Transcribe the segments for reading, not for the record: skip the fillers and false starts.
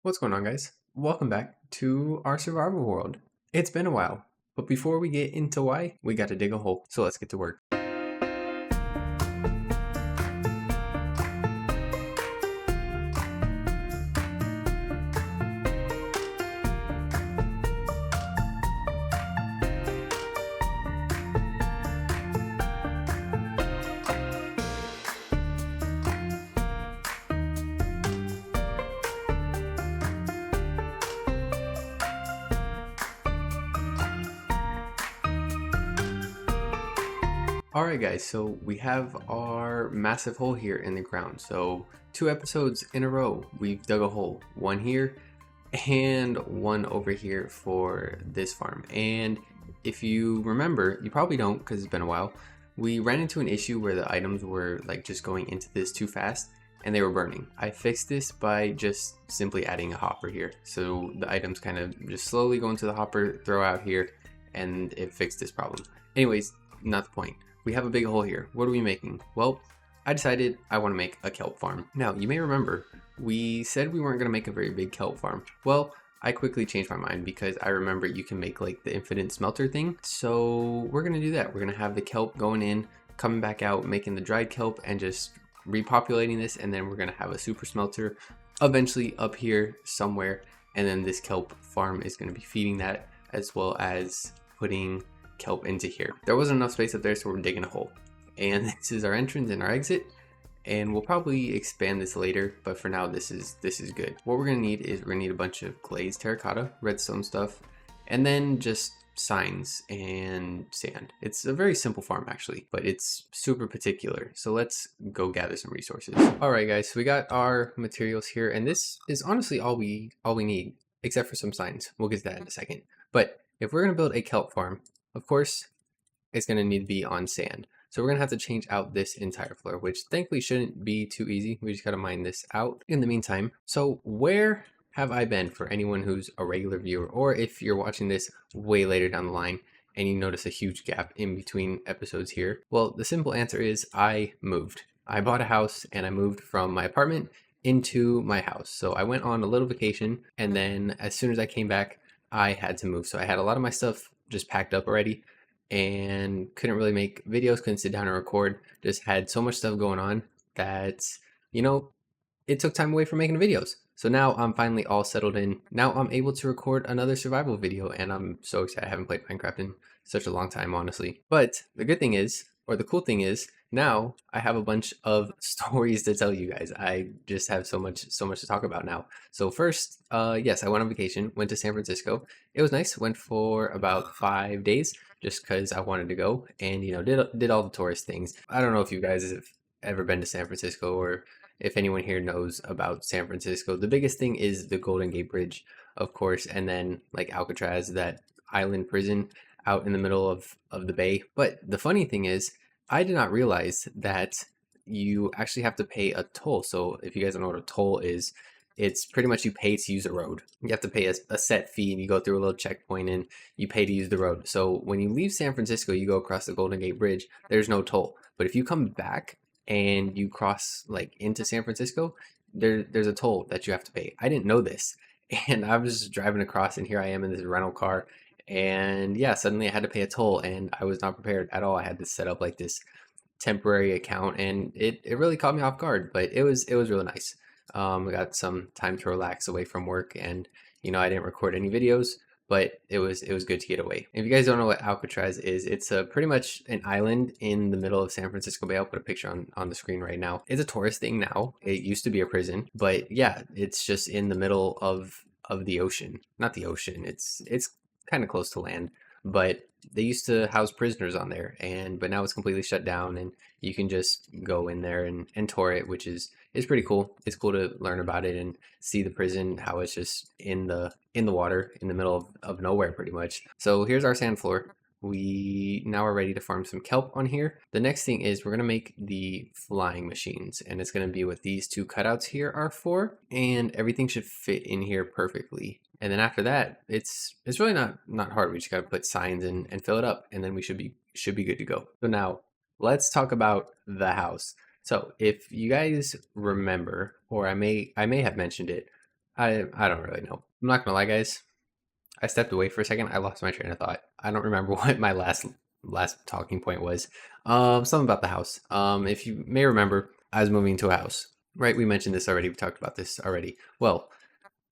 What's going on, guys? Welcome back to our survival world. It's been a while, but before we get into why, we got to dig a hole. So let's get to work. Alright guys, so we have our massive hole here in the ground. So 2 episodes in a row, we've dug a hole. One here and one over here for this farm. And if you remember, you probably don't because it's been a while, we ran into an issue where the items were like just going into this too fast and they were burning. I fixed this by just simply adding a hopper here. So the items kind of just slowly go into the hopper, throw out here, and it fixed this problem. Anyways, not the point. We have a big hole here. What are we making? Well, I decided I want to make a kelp farm. Now, you may remember, we said we weren't going to make a very big kelp farm. Well, I quickly changed my mind because I remember you can make like the infinite smelter thing. So we're going to do that. We're going to have the kelp going in, coming back out, making the dried kelp and just repopulating this. And then we're going to have a super smelter eventually up here somewhere. And then this kelp farm is going to be feeding that as well as putting kelp into here. There wasn't enough space up there, so we're digging a hole. And this is our entrance and our exit. And we'll probably expand this later, but for now this is good. What we're gonna need is we're gonna need a bunch of glazed terracotta, redstone stuff, and then just signs and sand. It's a very simple farm actually, but it's super particular. So let's go gather some resources. Alright guys, so we got our materials here, and this is honestly all we need, except for some signs. We'll get to that in a second. But if we're gonna build a kelp farm, of course, it's going to need to be on sand. So we're going to have to change out this entire floor, which thankfully shouldn't be too easy. We just got to mine this out in the meantime. So where have I been for anyone who's a regular viewer, or if you're watching this way later down the line and you notice a huge gap in between episodes here? Well, the simple answer is I moved. I bought a house and I moved from my apartment into my house. So I went on a little vacation, and then as soon as I came back, I had to move. So I had a lot of my stuff just packed up already and couldn't really make videos, couldn't sit down and record. Just had so much stuff going on that, you know, it took time away from making videos. So now I'm finally all settled in. Now I'm able to record another survival video, and I'm so excited. I haven't played Minecraft in such a long time, honestly. But the good thing is, or the cool thing is, now I have a bunch of stories to tell you guys. I just have so much to talk about now. So first, yes, I went on vacation, went to San Francisco. It was nice. Went for about 5 days just because I wanted to go, and you know, did all the tourist things. I don't know if you guys have ever been to San Francisco, or if anyone here knows about San Francisco. The biggest thing is the Golden Gate Bridge, of course, and then like Alcatraz, that island prison out in the middle of the bay. But the funny thing is, I did not realize that you actually have to pay a toll. So if you guys don't know what a toll is, it's pretty much you pay to use a road. You have to pay a set fee, and you go through a little checkpoint and you pay to use the road. So when you leave San Francisco, you go across the Golden Gate Bridge, there's no toll. But if you come back and you cross like into San Francisco, there's a toll that you have to pay. I didn't know this. And I was just driving across, and here I am in this rental car. And yeah, suddenly I had to pay a toll, and I was not prepared at all. I had to set up like this temporary account, and it really caught me off guard, but it was really nice. I got some time to relax away from work, and you know, I didn't record any videos, but it was good to get away. If you guys don't know what Alcatraz is, it's pretty much an island in the middle of San Francisco Bay. I'll put a picture on the screen right now. It's a tourist thing now. It used to be a prison, but yeah, it's just in the middle of the ocean. Not the ocean. It's kind of close to land, but they used to house prisoners on there, but now it's completely shut down, and you can just go in there and tour it, which is pretty cool. It's cool to learn about it and see the prison, how it's just in the water in the middle of nowhere pretty much. So here's our sand floor. We now are ready to farm some kelp on here. The next thing is we're going to make the flying machines, and it's going to be what these 2 cutouts here are for, and everything should fit in here perfectly. And then after that, it's really not hard. We just got to put signs and fill it up, and then we should be good to go. So now let's talk about the house. So if you guys remember, or I may have mentioned it, I don't really know. I'm not gonna lie, guys. I stepped away for a second. I lost my train of thought. I don't remember what my last talking point was. Something about the house. If you may remember, I was moving to a house. Right? We mentioned this already. We talked about this already. Well,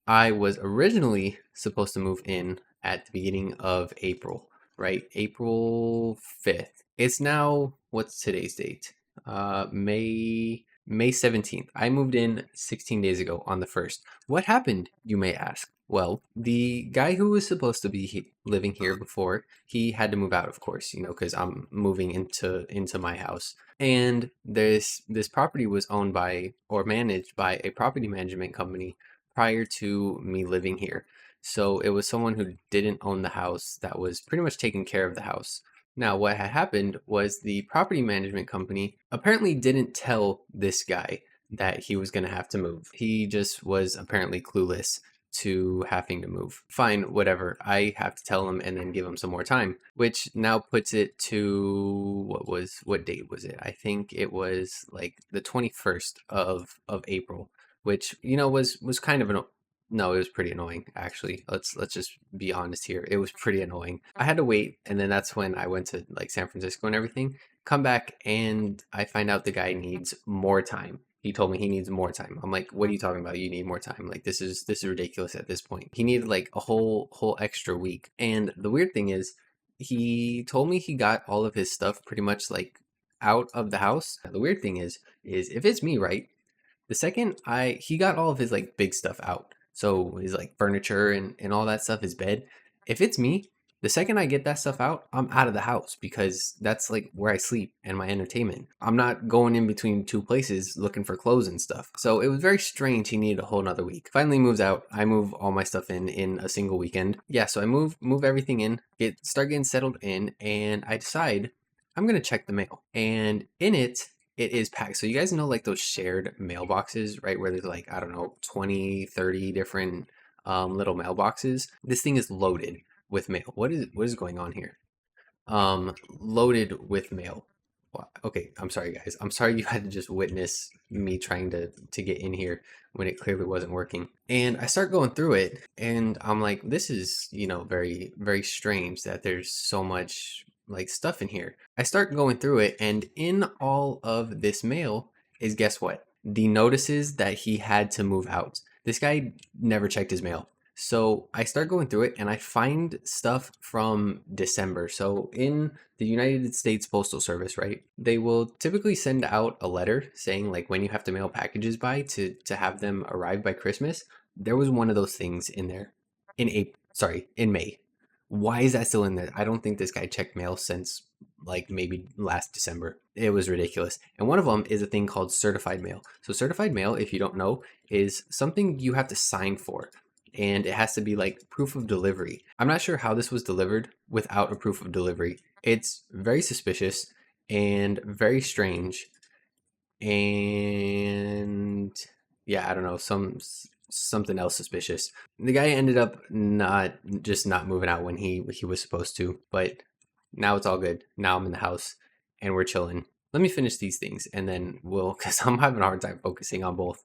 I was originally supposed to move in at the beginning of April, right? April 5th. It's now, what's today's date? May 17th. I moved in 16 days ago on the 1st. What happened, you may ask? Well, the guy who was supposed to be living here before, he had to move out, of course, because I'm moving into my house. And this property was owned by or managed by a property management company prior to me living here. So it was someone who didn't own the house that was pretty much taking care of the house. Now, what had happened was the property management company apparently didn't tell this guy that he was going to have to move. He just was apparently clueless to having to move. Fine, whatever. I have to tell him and then give him some more time, which now puts it to what date was it? I think it was like the 21st of April, which was kind of an no, it was pretty annoying actually. Let's just be honest here. It was pretty annoying. I had to wait, and then that's when I went to like San Francisco and everything. Come back and I find out the guy needs more time. He told me he needs more time. I'm like, what are you talking about? You need more time. Like this is ridiculous at this point. He needed like a whole extra week. And the weird thing is he told me he got all of his stuff pretty much like out of the house. The weird thing is if it's me, right? The second he got all of his like big stuff out. So his like furniture and all that stuff, his bed. If it's me, the second I get that stuff out, I'm out of the house because that's like where I sleep and my entertainment. I'm not going in between two places looking for clothes and stuff. So it was very strange. He needed a whole nother week. Finally moves out. I move all my stuff in a single weekend. Yeah, so I move everything in, start getting settled in, and I decide I'm gonna check the mail. And in it is packed. So you guys know like those shared mailboxes, right? Where there's like, I don't know, 20, 30 different little mailboxes. This thing is loaded with mail. What is going on here? Loaded with mail. Okay, I'm sorry guys. I'm sorry you had to just witness me trying to get in here when it clearly wasn't working. And I start going through it and I'm like, this is, very, very strange that there's so much like stuff in here. I start going through it and in all of this mail is, guess what? The notices that he had to move out. This guy never checked his mail. So I start going through it and I find stuff from December. So in the United States Postal Service, right? They will typically send out a letter saying like when you have to mail packages by to have them arrive by Christmas. There was one of those things in there in May. Why is that still in there? I don't think this guy checked mail since like maybe last December. It was ridiculous. And one of them is a thing called certified mail. So certified mail, if you don't know, is something you have to sign for. And it has to be like proof of delivery. I'm not sure how this was delivered without a proof of delivery. It's very suspicious and very strange. And yeah, I don't know, something else suspicious. The guy ended up not moving out when he was supposed to, but now it's all good. Now I'm in the house and we're chilling. Let me finish these things and then because I'm having a hard time focusing on both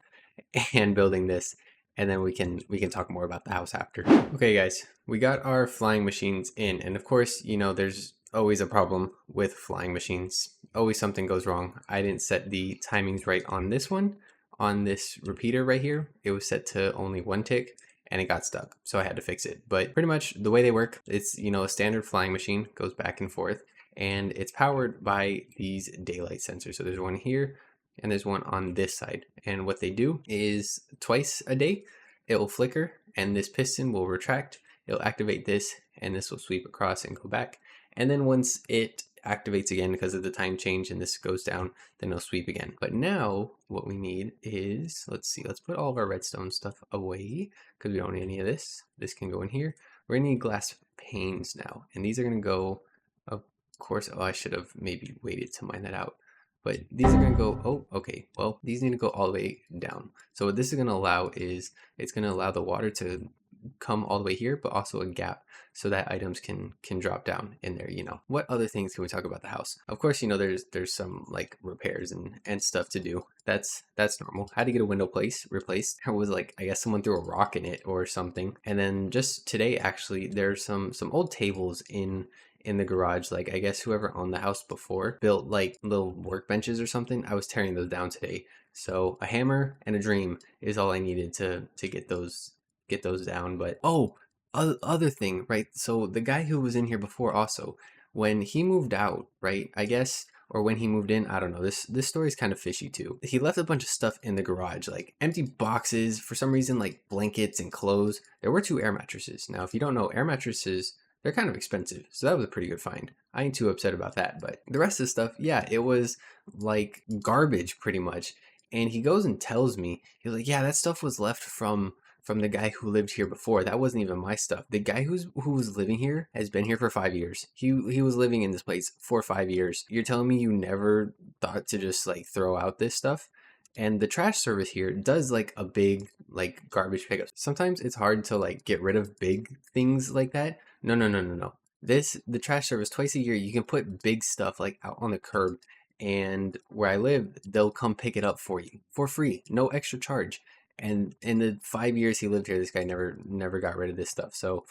and building this, and then we can talk more about the house after. Okay guys, we got our flying machines in, and of course, there's always a problem with flying machines. Always something goes wrong. I didn't set the timings right on this one. On this repeater right here, it was set to only one tick and it got stuck, so I had to fix it. But pretty much the way they work, it's a standard flying machine, goes back and forth, and it's powered by these daylight sensors. So there's one here and there's one on this side, and what they do is twice a day it will flicker and this piston will retract. It'll activate this and this will sweep across and go back, and then once it activates again because of the time change and this goes down, then it'll sweep again. But now what we need is, let's put all of our redstone stuff away because we don't need any of this. This can go in here. We're gonna need glass panes now, and these are gonna go, of course, I should have maybe waited to mine that out. But these are going to go, oh, okay, well, these need to go all the way down. So what this is going to allow is, it's going to allow the water to come all the way here, but also a gap so that items can drop down in there, you know. What other things can we talk about the house? Of course, you know, there's some like repairs and stuff to do. That's normal. Had to get a window replaced. There was like, I guess someone threw a rock in it or something. And then just today, actually, there's some old tables in the garage. Like, I guess whoever owned the house before built like little workbenches or something. I was tearing those down today. So a hammer and a dream is all I needed to get those down. But oh, other thing, right? So the guy who was in here before also, when he moved out, right? I guess, or when he moved in, I don't know. This story is kind of fishy too. He left a bunch of stuff in the garage, like empty boxes for some reason, like blankets and clothes. There were 2 air mattresses. Now, if you don't know, air mattresses, they're kind of expensive, so that was a pretty good find. I ain't too upset about that, but the rest of the stuff, yeah, it was like garbage pretty much. And he goes and tells me, he's like, yeah, that stuff was left from the guy who lived here before. That wasn't even my stuff. The guy who was living here has been here for 5 years. He was living in this place for 5 years. You're telling me you never thought to just like throw out this stuff? And the trash service here does like a big like garbage pickup. Sometimes it's hard to like get rid of big things like that. No, no, no, no, no. The trash service twice a year, you can put big stuff like out on the curb, and where I live, they'll come pick it up for you for free, no extra charge. And in the 5 years he lived here, this guy never got rid of this stuff. So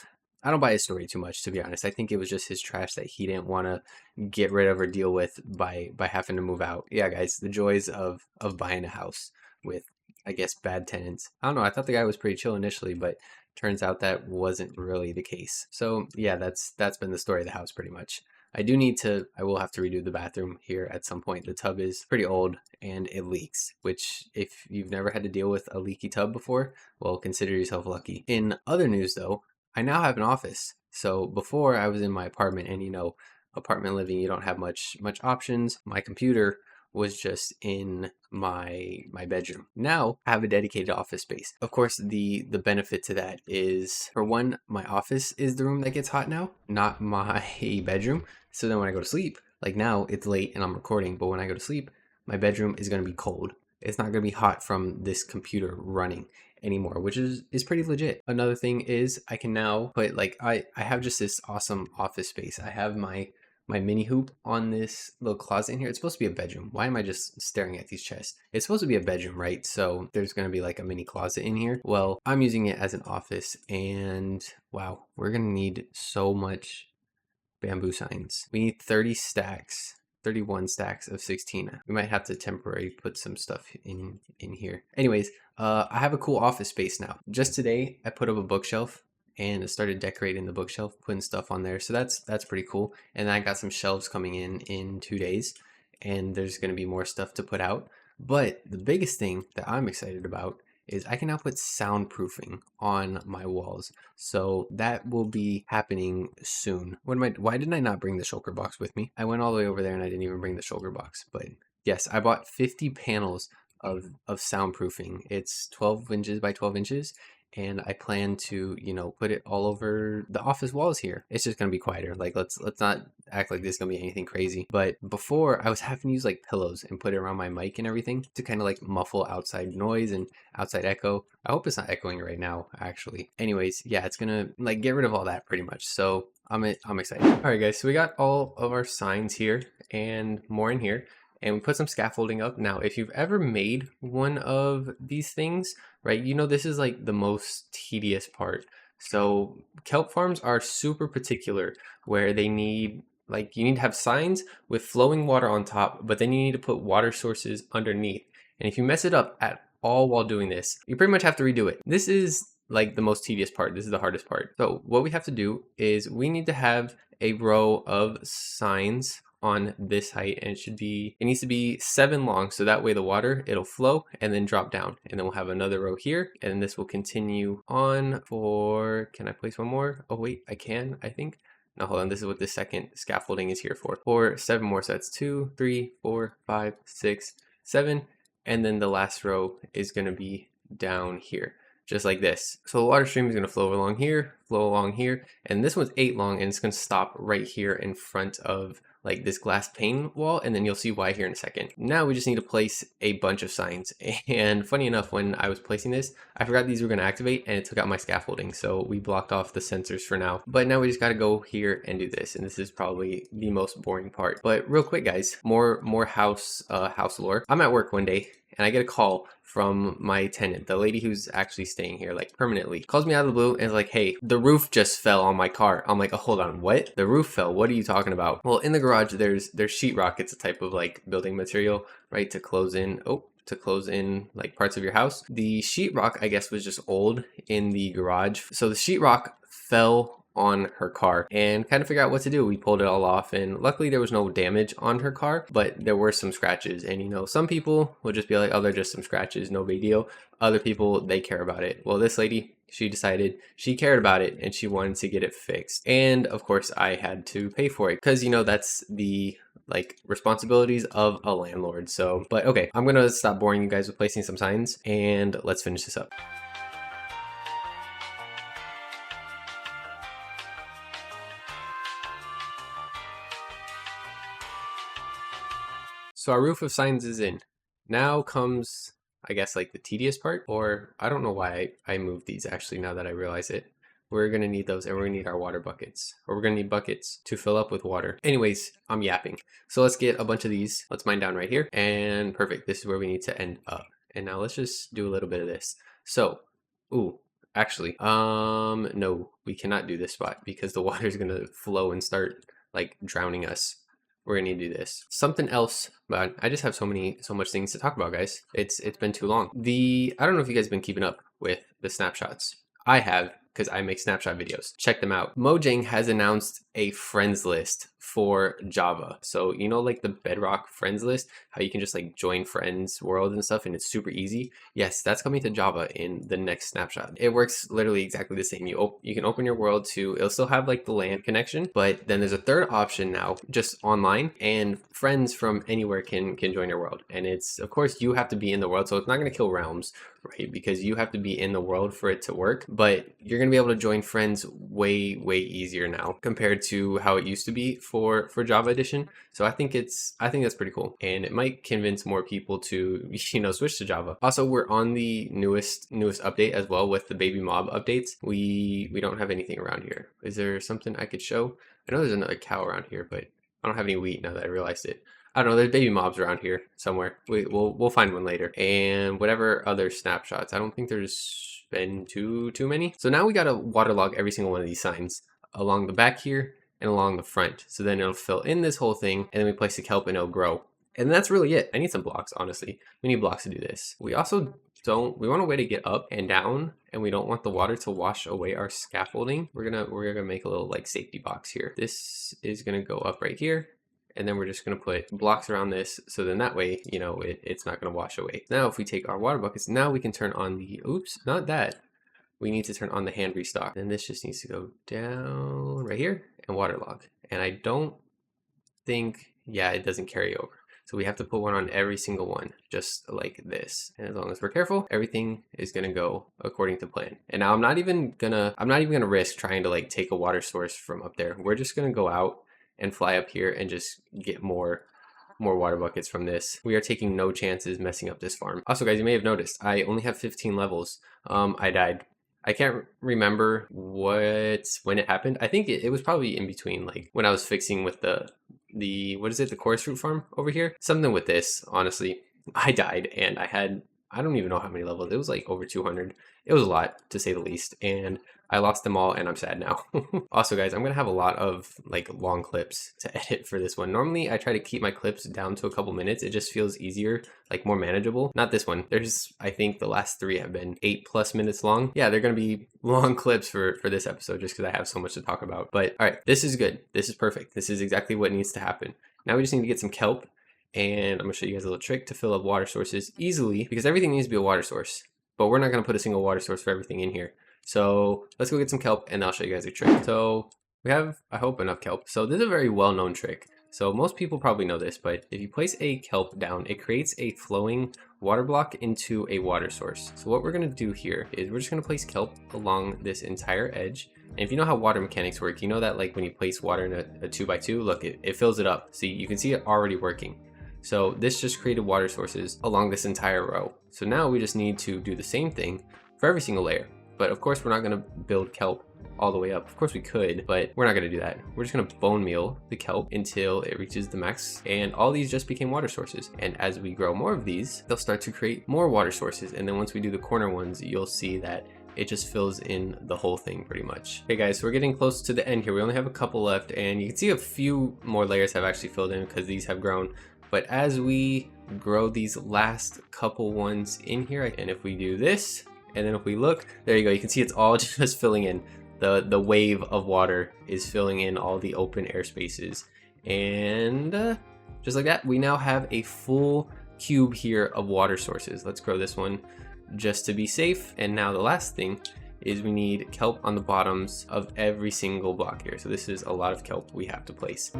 I don't buy his story too much, to be honest. I think it was just his trash that he didn't want to get rid of or deal with by having to move out. Yeah, guys, the joys of buying a house with, I guess, bad tenants. I don't know. I thought the guy was pretty chill initially, but turns out that wasn't really the case. So yeah, that's been the story of the house pretty much. I will have to redo the bathroom here at some point. The tub is pretty old and it leaks, which if you've never had to deal with a leaky tub before, well, consider yourself lucky. In other news though, I now have an office. So before I was in my apartment, and you know, apartment living, you don't have much options. My computer was just in my bedroom. Now I have a dedicated office space. Of course, the benefit to that is, for one, my office is the room that gets hot now, not my bedroom. So then when I go to sleep, like now it's late and I'm recording, but when I go to sleep, my bedroom is going to be cold. It's not going to be hot from this computer running anymore, which is pretty legit. Another thing is I can now put like I have just this awesome office space. I have my mini hoop on this little closet in here. It's supposed to be a bedroom. Why am I just staring at these chests? It's supposed to be a bedroom, right? So there's going to be like a mini closet in here. Well, I'm using it as an office, and wow, we're going to need so much bamboo signs. We need 30 stacks. 31 stacks of 16. We might have to temporarily put some stuff in here. Anyways, I have a cool office space now. Just today, I put up a bookshelf and I started decorating the bookshelf, putting stuff on there. So that's pretty cool. And I got some shelves coming in 2 days, and there's going to be more stuff to put out. But the biggest thing that I'm excited about is I can now put soundproofing on my walls. So that will be happening soon. Why didn't I not bring the shulker box with me? I went all the way over there and I didn't even bring the shulker box. But yes, I bought 50 panels of soundproofing. It's 12 inches by 12 inches. And I plan to, you know, put it all over the office walls here. It's just gonna be quieter. Like let's not act like this is gonna be anything crazy. But before, I was having to use like pillows and put it around my mic and everything to kind of like muffle outside noise and outside echo. I hope it's not echoing right now, actually. Anyways, yeah, it's gonna like get rid of all that pretty much. So I'm excited. All right, guys. So we got all of our signs here and more in here. And we put some scaffolding up. Now, if you've ever made one of these things, right, you know this is like the most tedious part. So kelp farms are super particular, where they need, like, you need to have signs with flowing water on top, but then you need to put water sources underneath. And if you mess it up at all while doing this, you pretty much have to redo it. This is like the most tedious part. This is the hardest part. So what we have to do is we need to have a row of signs on this height, and it needs to be 7 long, so that way the water, it'll flow and then drop down, and then we'll have another row here, and this will continue on for, can I place one more? Oh wait, I can, I think. No, hold on, this is what the second scaffolding is here for 7 more sets. 2, 3, 4, 5, 6, 7, and then the last row is going to be down here, just like this. So the water stream is going to flow along here, and this one's 8 long, and it's going to stop right here in front of like this glass pane wall, and then you'll see why here in a second. Now we just need to place a bunch of signs. And funny enough, when I was placing this, I forgot these were going to activate and it took out my scaffolding. So we blocked off the sensors for now. But now we just got to go here and do this. And this is probably the most boring part. But real quick, guys, more house lore. I'm at work one day and I get a call from my tenant, the lady who's actually staying here like permanently. Calls me out of the blue and is like, hey, the roof just fell on my car. I'm like, oh, hold on, what? The roof fell? What are you talking about? Well, in the garage, there's sheetrock. It's a type of like building material, right? To close in like parts of your house. The sheetrock, I guess, was just old in the garage. So the sheetrock fell on her car and kind of figure out what to do. We pulled it all off and luckily there was no damage on her car, but there were some scratches. And you know, some people will just be like, oh, they're just some scratches, no big deal. Other people, they care about it. Well, this lady, she decided she cared about it and she wanted to get it fixed. And of course I had to pay for it because, you know, that's the like responsibilities of a landlord. So, but okay, I'm gonna stop boring you guys with placing some signs and let's finish this up. So our roof of signs is in. Now comes, I guess, like the tedious part, or I don't know why I moved these actually now that I realize it. We're gonna need those and we're gonna need our water buckets, or we're gonna need buckets to fill up with water. Anyways, I'm yapping. So let's get a bunch of these. Let's mine down right here and perfect. This is where we need to end up. And now let's just do a little bit of this. So, ooh, actually, no, we cannot do this spot because the water is gonna flow and start like drowning us. We're gonna need to do this. Something else, but I just have so much things to talk about, guys. It's been too long. I don't know if you guys have been keeping up with the snapshots. I have, because I make snapshot videos. Check them out. Mojang has announced a friends list for Java. So, you know, like the Bedrock friends list, how you can just like join friends world and stuff and it's super easy. Yes, that's coming to Java in the next snapshot. It works literally exactly the same. You can open your world to, it'll still have like the LAN connection, but then there's a third option now, just online, and friends from anywhere can join your world. And it's, of course, you have to be in the world, so it's not going to kill realms, right? Because you have to be in the world for it to work, but you're going to be able to join friends way easier now compared to how it used to be for Java Edition. So I think that's pretty cool, and it might convince more people to, you know, switch to Java. Also, we're on the newest update as well with the baby mob updates. We don't have anything around here. Is there something I could show? I know there's another cow around here, but I don't have any wheat now that I realized it. I don't know, there's baby mobs around here somewhere. We'll find one later. And whatever other snapshots, I don't think there's been too many. So now we gotta waterlog every single one of these signs along the back here and along the front. So then it'll fill in this whole thing, and then we place the kelp and it'll grow. And that's really it. I need some blocks, honestly. We need blocks to do this. We also we want a way to get up and down, and we don't want the water to wash away our scaffolding. We're gonna make a little like safety box here. This is gonna go up right here. And then we're just going to put blocks around this, so then that way, you know, it's not going to wash away. Now, if we take our water buckets, now we can turn on the, oops, not that. We need to turn on the hand restock. And this just needs to go down right here and waterlog. And I don't think, yeah, it doesn't carry over. So we have to put one on every single one, just like this. And as long as we're careful, everything is gonna go according to plan. And now I'm not even gonna risk trying to like take a water source from up there. We're just gonna go out and fly up here and just get more water buckets from this. We are taking no chances messing up this farm. Also, guys, you may have noticed I only have 15 levels. I died. I can't remember when it happened. I think it was probably in between, like when I was fixing with the what is it, the chorus fruit farm over here. Something with this, honestly. I died and I don't even know how many levels. It was like over 200. It was a lot, to say the least, and I lost them all and I'm sad now. Also, guys, I'm gonna have a lot of like long clips to edit for this one. Normally I try to keep my clips down to a couple minutes. It just feels easier, like more manageable. Not this one. I think the last 3 have been 8+ minutes long. Yeah, they're gonna be long clips for this episode just because I have so much to talk about. But all right, this is good. This is perfect. This is exactly what needs to happen. Now we just need to get some kelp, and I'm gonna show you guys a little trick to fill up water sources easily, because everything needs to be a water source, but we're not gonna put a single water source for everything in here. So let's go get some kelp and I'll show you guys a trick. So we have, I hope, enough kelp. So this is a very well-known trick. So most people probably know this, but if you place a kelp down, it creates a flowing water block into a water source. So what we're gonna do here is we're just gonna place kelp along this entire edge. And if you know how water mechanics work, you know that like when you place water in a 2x2, look, it fills it up. See, you can see it already working. So this just created water sources along this entire row. So now we just need to do the same thing for every single layer. But of course, we're not gonna build kelp all the way up. Of course we could, but we're not gonna do that. We're just gonna bone meal the kelp until it reaches the max, and all these just became water sources. And as we grow more of these, they'll start to create more water sources. And then once we do the corner ones, you'll see that it just fills in the whole thing pretty much. Okay guys, so we're getting close to the end here. We only have a couple left, and you can see a few more layers have actually filled in because these have grown. But as we grow these last couple ones in here, and if we do this, and then if we look, there you go, you can see it's all just filling in. The wave of water is filling in all the open air spaces. And just like that, we now have a full cube here of water sources. Let's grow this one just to be safe. And now the last thing is we need kelp on the bottoms of every single block here. So this is a lot of kelp we have to place.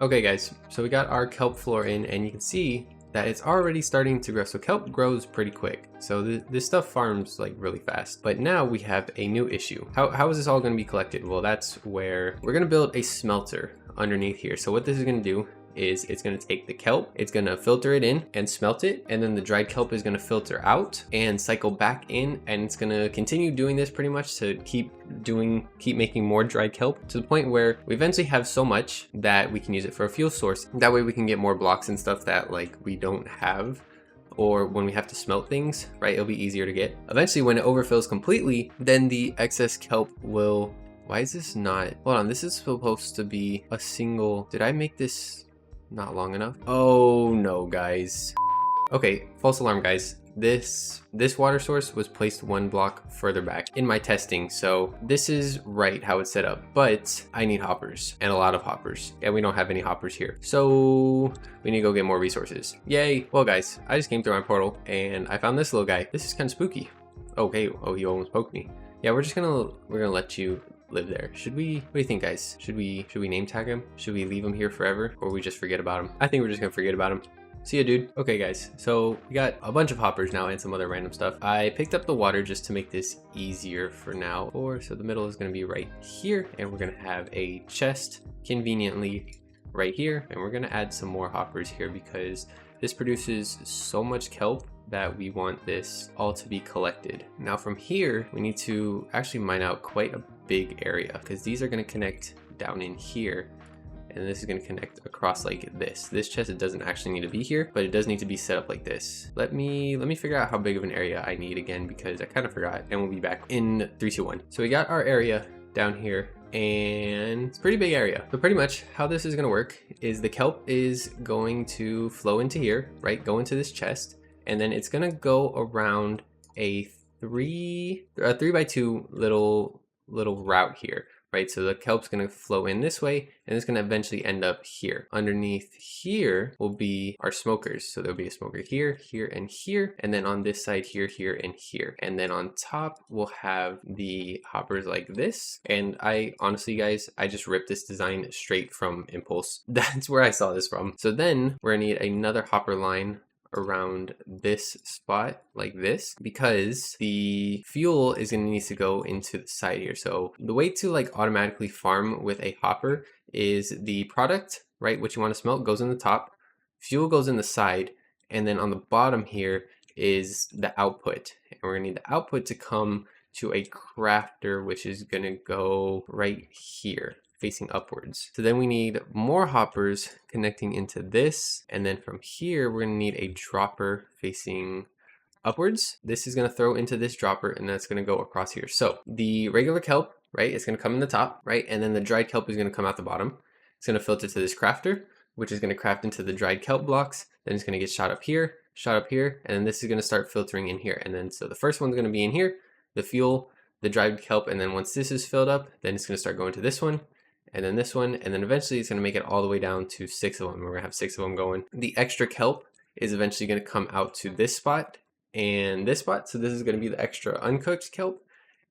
Okay guys, so we got our kelp floor in, and you can see that it's already starting to grow. So kelp grows pretty quick. So this stuff farms like really fast. But now we have a new issue. How is this all going to be collected? Well, that's where we're going to build a smelter underneath here. So what this is going to do is it's going to take the kelp, it's going to filter it in and smelt it, and then the dried kelp is going to filter out and cycle back in, and it's going to continue doing this pretty much to keep making more dried kelp to the point where we eventually have so much that we can use it for a fuel source. That way we can get more blocks and stuff that like we don't have, or when we have to smelt things, right? It'll be easier to get. Eventually when it overfills completely, then the excess kelp will... Why is this not... Hold on, this is supposed to be a single... Did I make this not long enough? Oh no, guys. Okay, false alarm, guys. This water source was placed one block further back in my testing, so this is right how it's set up, but I need hoppers, and a lot of hoppers, and we don't have any hoppers here, so we need to go get more resources. Yay. Well guys, I just came through my portal and I found this little guy. This is kind of spooky. Okay, oh, he almost poked me. Yeah, we're gonna let you live there. Should we, what do you think guys? Should we name tag him? Should we leave him here forever, or we just forget about him? I think we're just gonna forget about him. See ya, dude. Okay guys, so we got a bunch of hoppers now and some other random stuff. I picked up the water just to make this easier for now. So the middle is gonna be right here, and we're gonna have a chest conveniently right here, and we're gonna add some more hoppers here because this produces so much kelp that we want this all to be collected. Now from here, we need to actually mine out quite a big area because these are gonna connect down in here, and this is going to connect across like this. This chest, it doesn't actually need to be here, but it does need to be set up like this. Let me figure out how big of an area I need again because I kind of forgot, and we'll be back in 3, 2, 1. So we got our area down here, and it's a pretty big area. But pretty much how this is going to work is the kelp is going to flow into here, right? Go into this chest, and then it's going to go around a 3x2 little route here. Right, so the kelp's gonna flow in this way, and it's gonna eventually end up here. Underneath here will be our smokers. So there'll be a smoker here, here, and here, and then on this side here, here, and here. And then on top, we'll have the hoppers like this. And I honestly, guys, I just ripped this design straight from Impulse. That's where I saw this from. So then we're gonna need another hopper line around this spot like this because the fuel is going to need to go into the side here. So the way to like automatically farm with a hopper is the product, right, what you want to smelt goes in the top, fuel goes in the side, and then on the bottom here is the output, and we're going to need the output to come to a crafter, which is going to go right here facing upwards. So then we need more hoppers connecting into this, and then from here we're going to need a dropper facing upwards. This is going to throw into this dropper, and that's going to go across here. So the regular kelp, right, it's going to come in the top, right, and then the dried kelp is going to come out the bottom. It's going to filter to this crafter, which is going to craft into the dried kelp blocks. Then it's going to get shot up here, and then this is going to start filtering in here. And then so the first one's going to be in here, the fuel, the dried kelp, and then once this is filled up, then it's going to start going to this one, and then this one, and then eventually it's going to make it all the way down to 6 of them. We're going to have 6 of them going. The extra kelp is eventually going to come out to this spot and this spot. So this is going to be the extra uncooked kelp.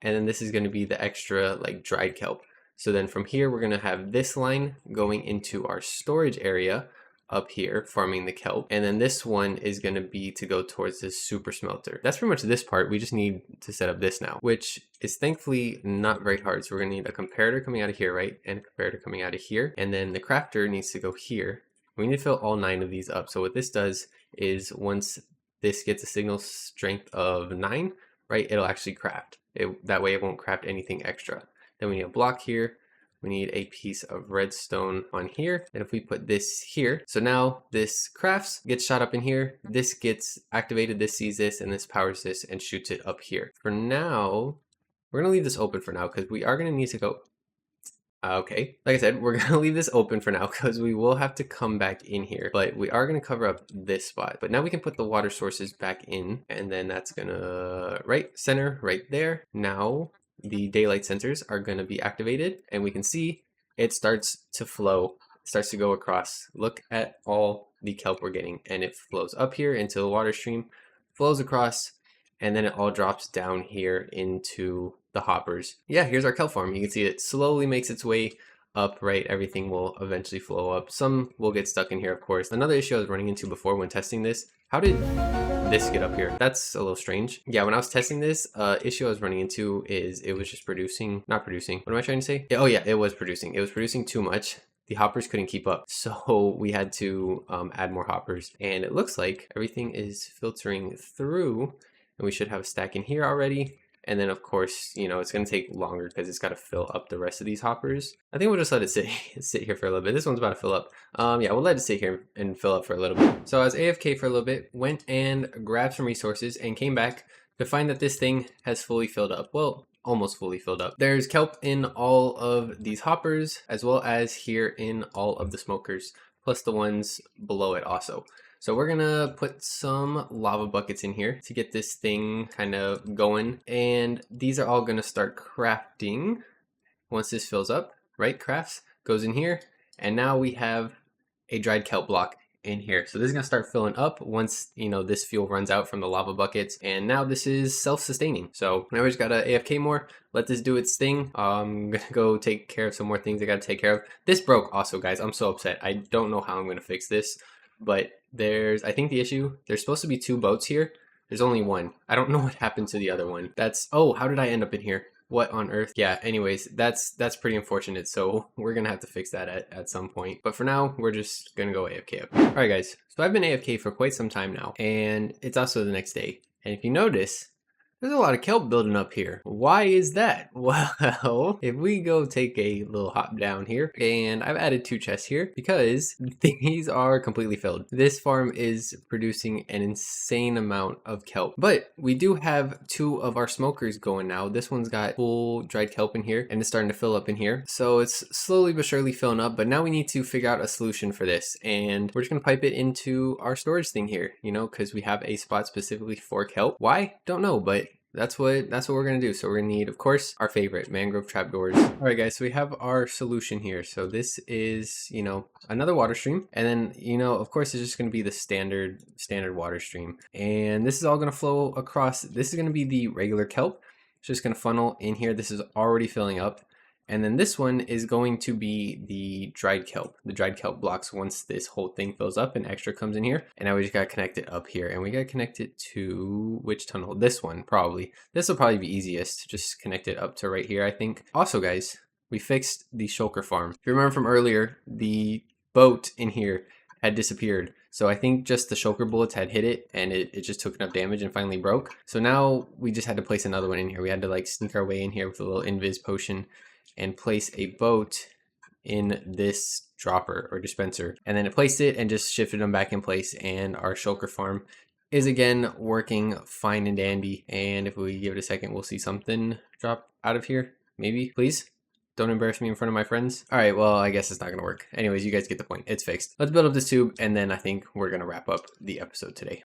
and then this is going to be the extra like dried kelp. So then from here, we're going to have this line going into our storage area up here, farming the kelp. And then this one is going to be to go towards this super smelter. That's pretty much this part. We just need to set up this now, which is thankfully not very hard. So we're going to need a comparator coming out of here, right? And a comparator coming out of here. And then the crafter needs to go here. We need to fill all 9 of these up. So what this does is once this gets a signal strength of 9, right, it'll actually craft. That way it won't craft anything extra. Then we need a block here. We need a piece of redstone on here. And if we put this here, so now this crafts, gets shot up in here. This gets activated, this sees this, and this powers this and shoots it up here. For now, we're gonna leave this open for now because we are gonna need to go. Okay, like I said, we're gonna leave this open for now because we will have to come back in here, but we are gonna cover up this spot. But now we can put the water sources back in, and then that's gonna, right, center right there. Now the daylight sensors are going to be activated, and we can see it starts to flow, starts to go across. Look at all the kelp we're getting, and it flows up here into the water stream, flows across, and then it all drops down here into the hoppers. Yeah, here's our kelp farm. You can see it slowly makes its way up, right? Everything will eventually flow up. Some will get stuck in here, of course. Another issue I was running into before when testing this, how did this get up here? That's a little strange. Yeah, when I was testing this, issue I was running into is it was just not producing. What am I trying to say? Oh yeah, it was producing. It was producing too much. The hoppers couldn't keep up. So we had to add more hoppers. And it looks like everything is filtering through, and we should have a stack in here already. And then of course, you know, it's going to take longer because it's got to fill up the rest of these hoppers. I think we'll just let it sit here for a little bit. This one's about to fill up. Yeah, we'll let it sit here and fill up for a little bit. So I was AFK for a little bit, went and grabbed some resources and came back to find that this thing has fully filled up. Well, almost fully filled up. There's kelp in all of these hoppers, as well as here in all of the smokers, plus the ones below it also. So we're gonna put some lava buckets in here to get this thing kind of going. And these are all gonna start crafting once this fills up, right? Crafts, goes in here. And now we have a dried kelp block in here. So this is gonna start filling up once, you know, this fuel runs out from the lava buckets. And now this is self-sustaining. So now we just gotta AFK more, let this do its thing. I'm gonna go take care of some more things I gotta take care of. This broke also, guys. I'm so upset. I don't know how I'm gonna fix this, but I think the issue, there's supposed to be 2 boats here. There's only 1. I don't know what happened to the other one. Oh, how did I end up in here? What on earth? Yeah, anyways, that's pretty unfortunate. So we're gonna have to fix that at some point. But for now, we're just gonna go AFK up. All right, guys. So I've been AFK for quite some time now, and it's also the next day. And if you notice, there's a lot of kelp building up here. Why is that? Well, if we go take a little hop down here, and I've added 2 chests here because these are completely filled. This farm is producing an insane amount of kelp, but we do have 2 of our smokers going now. This one's got full dried kelp in here, and it's starting to fill up in here. So it's slowly but surely filling up, but now we need to figure out a solution for this, and we're just gonna pipe it into our storage thing here, you know, because we have a spot specifically for kelp. Why? Don't know, but that's what we're gonna do. So we're gonna need, of course, our favorite mangrove trapdoors. All right, guys, so we have our solution here. So this is, you know, another water stream, and then, you know, of course, it's just gonna be the standard water stream, and this is all gonna flow across. This is gonna be the regular kelp. It's just gonna funnel in here. This is already filling up. And then this one is going to be the dried kelp. The dried kelp blocks once this whole thing fills up and extra comes in here. And now we just got to connect it up here. And we got to connect it to which tunnel? This one, probably. This will probably be easiest. Just connect it up to right here, I think. Also, guys, we fixed the shulker farm. If you remember from earlier, the boat in here had disappeared. So I think just the shulker bullets had hit it, and it just took enough damage and finally broke. So now we just had to place another one in here. We had to like sneak our way in here with a little invis potion and place a boat in this dropper or dispenser. And then it placed it and just shifted them back in place, and our shulker farm is again working fine and dandy. And if we give it a second, we'll see something drop out of here. Maybe, please. Don't embarrass me in front of my friends. All right, well, I guess it's not gonna work. Anyways, you guys get the point. It's fixed. Let's build up this tube, and then I think we're gonna wrap up the episode today.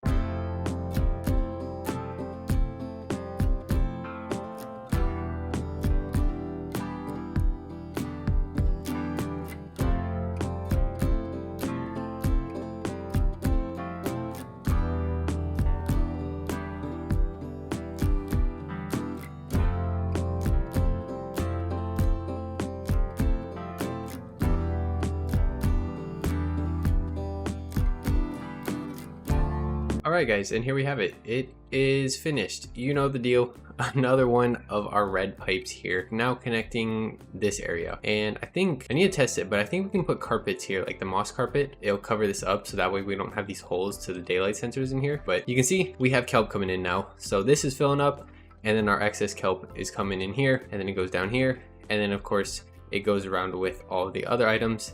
Alright guys, and here we have it. It is finished. You know the deal. Another one of our red pipes here, now connecting this area. And I think, I need to test it, but I think we can put carpets here, like the moss carpet. It'll cover this up so that way we don't have these holes to the daylight sensors in here. But you can see we have kelp coming in now. So this is filling up, and then our excess kelp is coming in here, and then it goes down here. And then of course, it goes around with all the other items,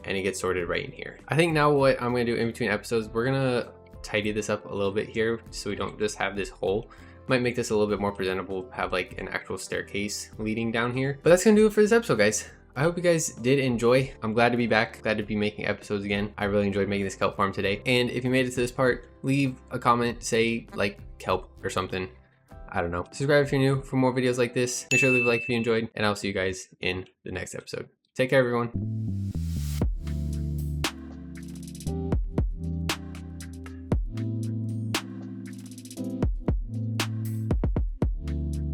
and it gets sorted right in here. I think now what I'm gonna do in between episodes, we're gonna tidy this up a little bit here so we don't just have this hole. Might make this a little bit more presentable, have like an actual staircase leading down here. But that's gonna do it for this episode, guys. I hope you guys did enjoy. I'm glad to be back, glad to be making episodes again. I really enjoyed making this kelp farm today. And if you made it to this part, leave a comment, say like kelp or something. I don't know. Subscribe if you're new for more videos like this. Make sure to leave a like if you enjoyed, and I'll see you guys in the next episode. Take care, everyone.